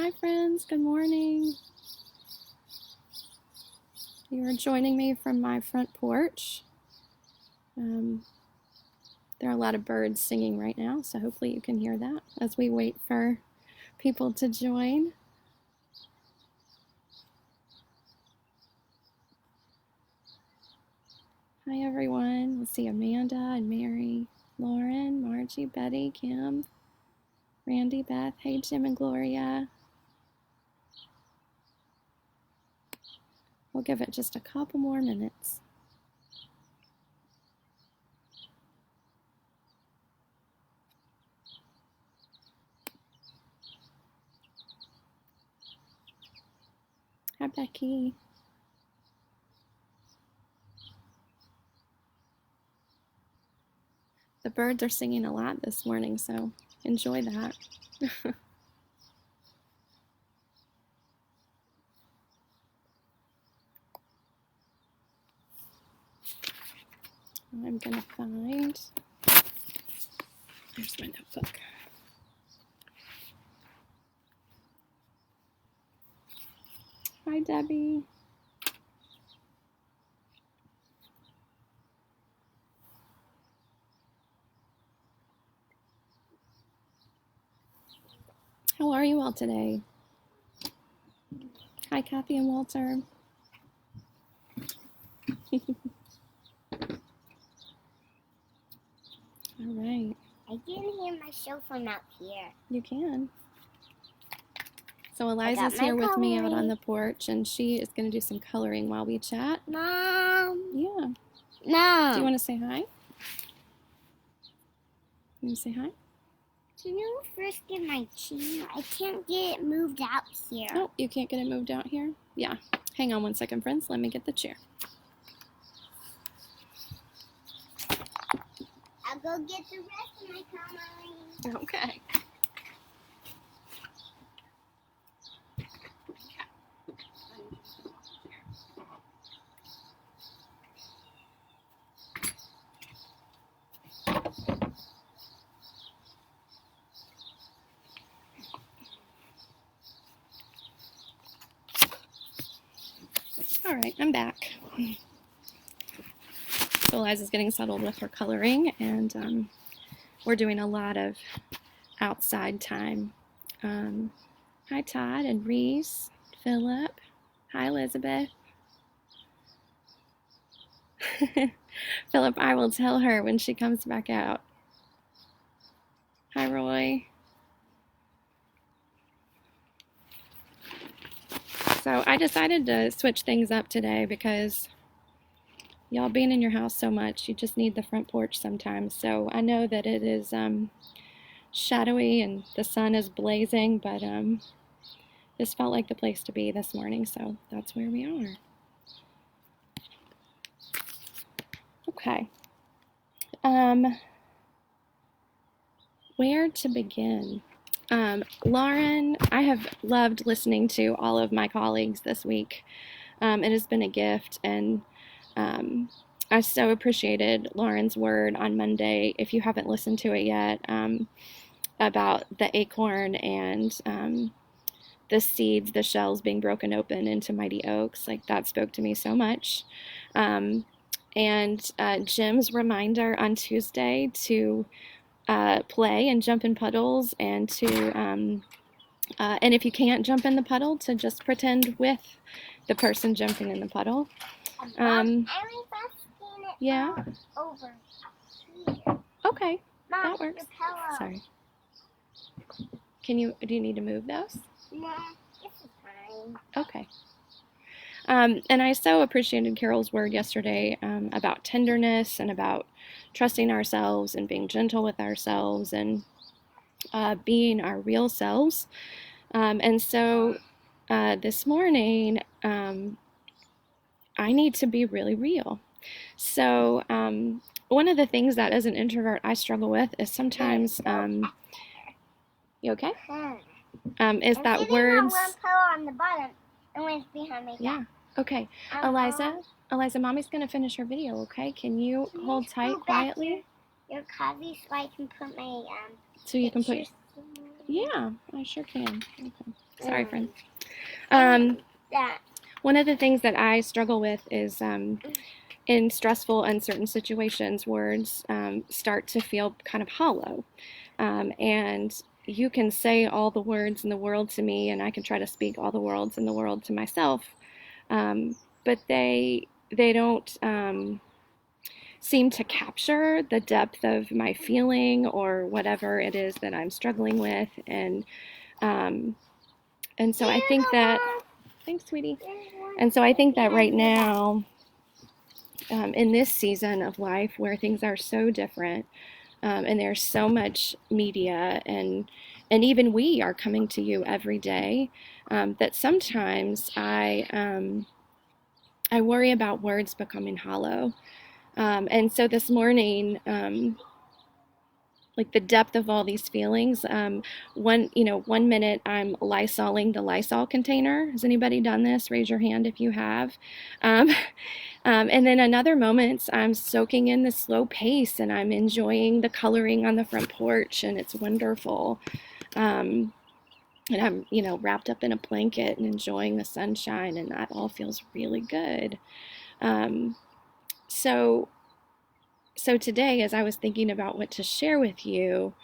Hi friends, good morning. You are joining me from my front porch. There are a lot of birds singing right now, so hopefully you can hear that as we wait for people to join. Hi everyone. Let's see, Amanda and Mary, Lauren, Margie, Betty, Kim, Randy, Beth. Hey Jim and Gloria. We'll give it just a couple more minutes. Hi Becky. The birds are singing a lot this morning, so enjoy that. I'm going to find, there's my notebook. Hi, Debbie. How are you all today? Hi, Kathy and Walter. All right. I can hear my show from out here. You can. So Eliza's here with me out on the porch, and she is going to do some coloring while we chat. Mom. Yeah. No. Do you want to say hi? You want to say hi? Can you first get my chair? I can't get it moved out here. Oh, you can't get it moved out here? Yeah. Hang on one second, friends. Let me get the chair. I'll go get the rest of my coloring. Okay. All right, I'm back. So Eliza's getting settled with her coloring, and we're doing a lot of outside time. Hi, Todd and Reese, Philip. Hi, Elizabeth. Philip, I will tell her when she comes back out. Hi, Roy. So I decided to switch things up today because y'all being in your house so much, you just need the front porch sometimes. So I know that it is shadowy and the sun is blazing, but this felt like the place to be this morning, so that's where we are. Okay. Where to begin? Lauren, I have loved listening to all of my colleagues this week. It has been a gift, and I so appreciated Lauren's word on Monday, if you haven't listened to it yet, about the acorn and the seeds, the shells being broken open into mighty oaks. Like, that spoke to me so much. And Jim's reminder on Tuesday to play and jump in puddles, and to and if you can't jump in the puddle, to just pretend with the person jumping in the puddle. Yeah. Over here. Okay. Mom, That works. Sorry. Do you need to move those? No, it's fine. Okay. And I so appreciated Carol's word yesterday about tenderness and about trusting ourselves and being gentle with ourselves and being our real selves. And so this morning, I need to be really real. So one of the things that as an introvert I struggle with is sometimes, you okay? Is that words. One pillow on the bottom and one's behind my back. Yeah. Okay. Eliza, Mommy's going to finish her video, okay? Can you hold tight quietly? Your copy so I can put my so you can put. pictures. Yeah, I sure can. Okay. Sorry, friend. That. One of the things that I struggle with is in stressful, uncertain situations, words start to feel kind of hollow. And you can say all the words in the world to me, and I can try to speak all the words in the world to myself, but they don't seem to capture the depth of my feeling or whatever it is that I'm struggling with, and so I think that, thanks, sweetie. And so I think that right now, in this season of life where things are so different, and there's so much media, and even we are coming to you every day, that sometimes I worry about words becoming hollow. And so this morning, like the depth of all these feelings. One minute I'm Lysoling the Lysol container. Has anybody done this? Raise your hand if you have. And then another moment I'm soaking in the slow pace and I'm enjoying the coloring on the front porch, and it's wonderful. And I'm, wrapped up in a blanket and enjoying the sunshine, and that all feels really good. So today, as I was thinking about what to share with you,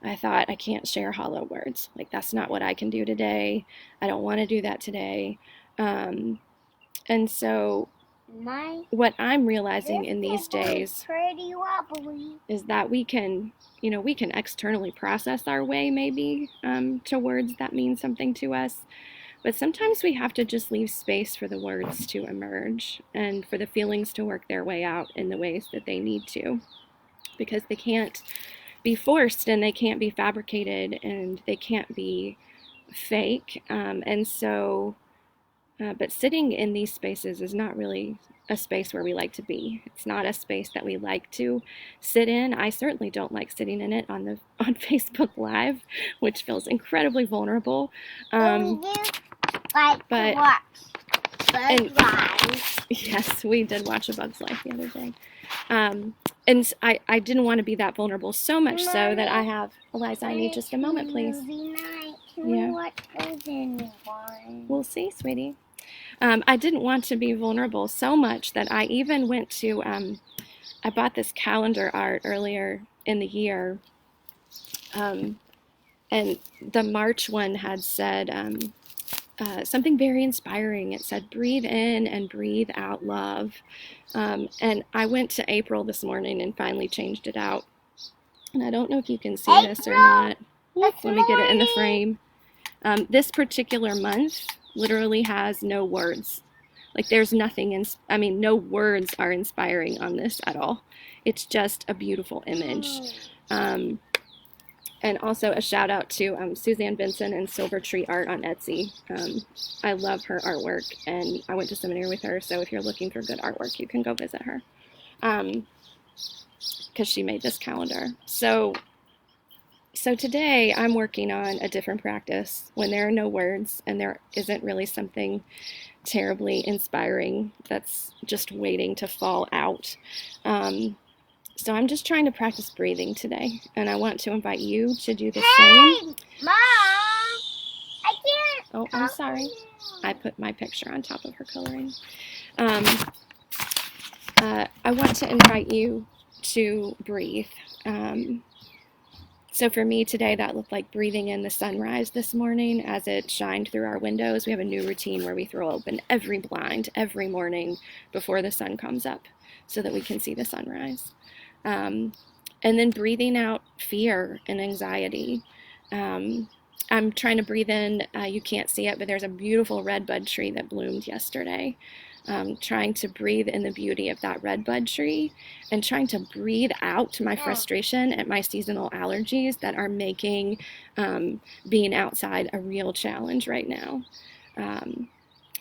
I thought, I can't share hollow words. Like, that's not what I can do today. I don't want to do that today. And so what I'm realizing in these days is that we can externally process our way maybe to words that mean something to us. But sometimes we have to just leave space for the words to emerge and for the feelings to work their way out in the ways that they need to, because they can't be forced and they can't be fabricated and they can't be fake. But sitting in these spaces is not really a space where we like to be. It's not a space that we like to sit in. I certainly don't like sitting in it on Facebook Live, which feels incredibly vulnerable. To watch Bug's Life. Yes, we did watch A Bug's Life the other day. And I didn't want to be that vulnerable, so much so that I have, Eliza, I need just a moment, please. Can we watch Frozen one? We'll see, sweetie. I didn't want to be vulnerable so much that I even went to, I bought this calendar art earlier in the year, and the March one had said something very inspiring. It said, breathe in and breathe out love. And I went to April this morning and finally changed it out. And I don't know if you can see this or not. Let me get it in the frame. This particular month literally has no words. Like, there's nothing, no words are inspiring on this at all. It's just a beautiful image. And also a shout out to Suzanne Benson and Silver Tree Art on Etsy. I love her artwork, and I went to seminary with her, so if you're looking for good artwork, you can go visit her, because she made this calendar. So today I'm working on a different practice when there are no words and there isn't really something terribly inspiring that's just waiting to fall out. So I'm just trying to practice breathing today, and I want to invite you to do the same. Mom! I can't. Oh, I'm sorry. I put my picture on top of her coloring. I want to invite you to breathe. So for me today, that looked like breathing in the sunrise this morning as it shined through our windows. We have a new routine where we throw open every blind every morning before the sun comes up so that we can see the sunrise. And then breathing out fear and anxiety. I'm trying to breathe in, you can't see it, but there's a beautiful redbud tree that bloomed yesterday. Trying to breathe in the beauty of that redbud tree and trying to breathe out my frustration at my seasonal allergies that are making being outside a real challenge right now.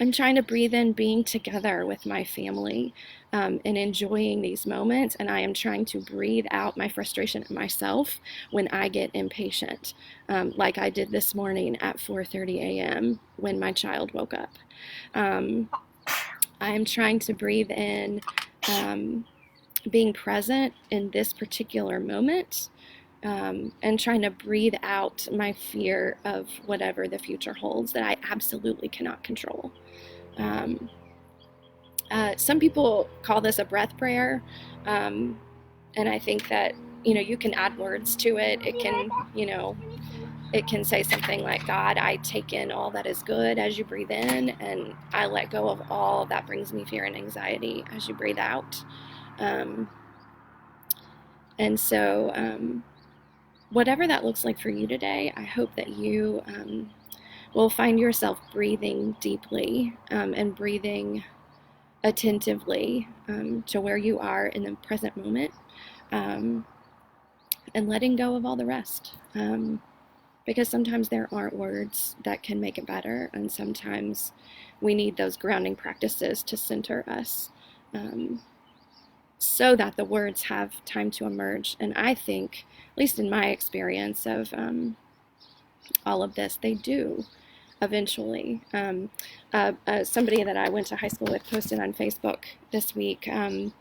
I'm trying to breathe in being together with my family and enjoying these moments, and I am trying to breathe out my frustration at myself when I get impatient, like I did this morning at 4:30 a.m. when my child woke up. I am trying to breathe in being present in this particular moment and trying to breathe out my fear of whatever the future holds that I absolutely cannot control. Um, some people call this a breath prayer, and I think that you can add words to it. It can say something like, God, I take in all that is good as you breathe in, and I let go of all that brings me fear and anxiety as you breathe out. Um, and so, whatever that looks like for you today, I hope that you will find yourself breathing deeply and breathing attentively to where you are in the present moment, um, and letting go of all the rest. Because sometimes there aren't words that can make it better, and sometimes we need those grounding practices to center us, so that the words have time to emerge. And I think, at least in my experience of all of this, they do eventually. Somebody that I went to high school with posted on Facebook this week. When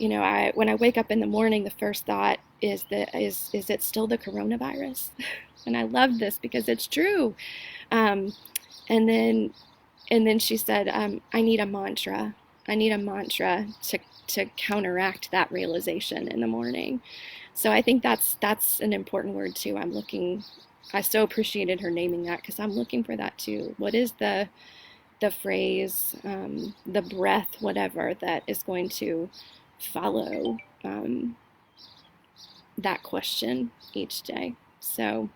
I wake up in the morning, the first thought is it still the coronavirus? And I love this because it's true. Um, and then she said, I need a mantra. I need a mantra to counteract that realization in the morning. So I think that's an important word too. I so appreciated her naming that, because I'm looking for that too. What is the phrase, the breath, whatever, that is going to follow that question each day? So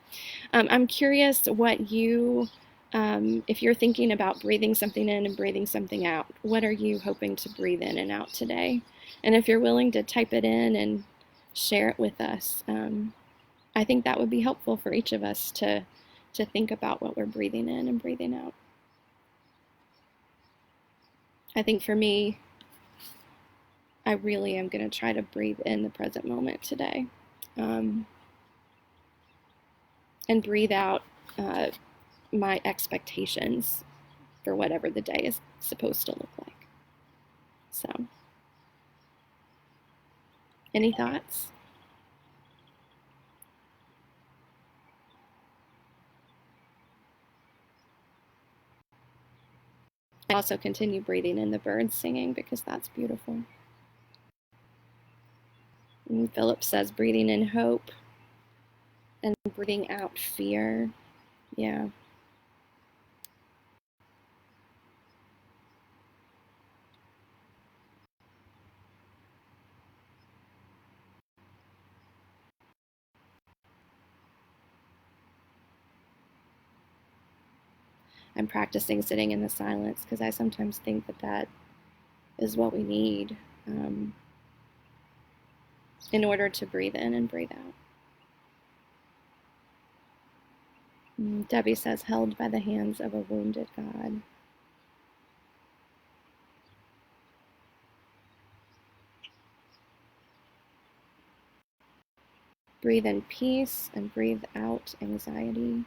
I'm curious what if you're thinking about breathing something in and breathing something out, what are you hoping to breathe in and out today? And if you're willing to type it in and share it with us, I think that would be helpful for each of us to think about what we're breathing in and breathing out. I think for me, I really am going to try to breathe in the present moment today, and breathe out my expectations for whatever the day is supposed to look like. So, any thoughts? I also continue breathing in the birds singing, because that's beautiful. And Philip says breathing in hope and breathing out fear. Yeah. I'm practicing sitting in the silence, because I sometimes think that is what we need in order to breathe in and breathe out. Debbie says, held by the hands of a wounded God. Breathe in peace and breathe out anxiety.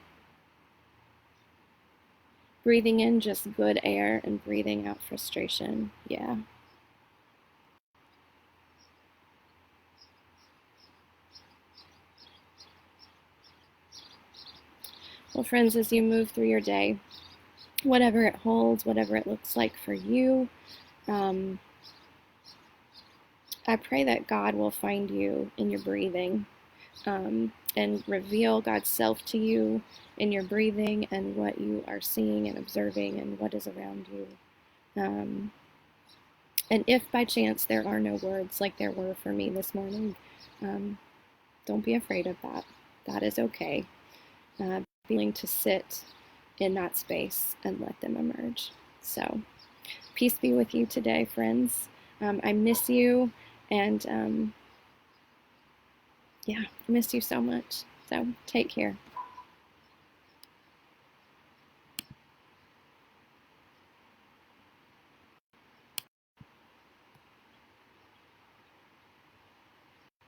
Breathing in just good air and breathing out frustration. Yeah. Well, friends, as you move through your day, whatever it holds, whatever it looks like for you, I pray that God will find you in your breathing, and reveal God's self to you in your breathing and what you are seeing and observing and what is around you. And if by chance there are no words like there were for me this morning, don't be afraid of that. That is okay. Be willing to sit in that space and let them emerge. So, peace be with you today, friends. I miss you, and I miss you so much. So, take care.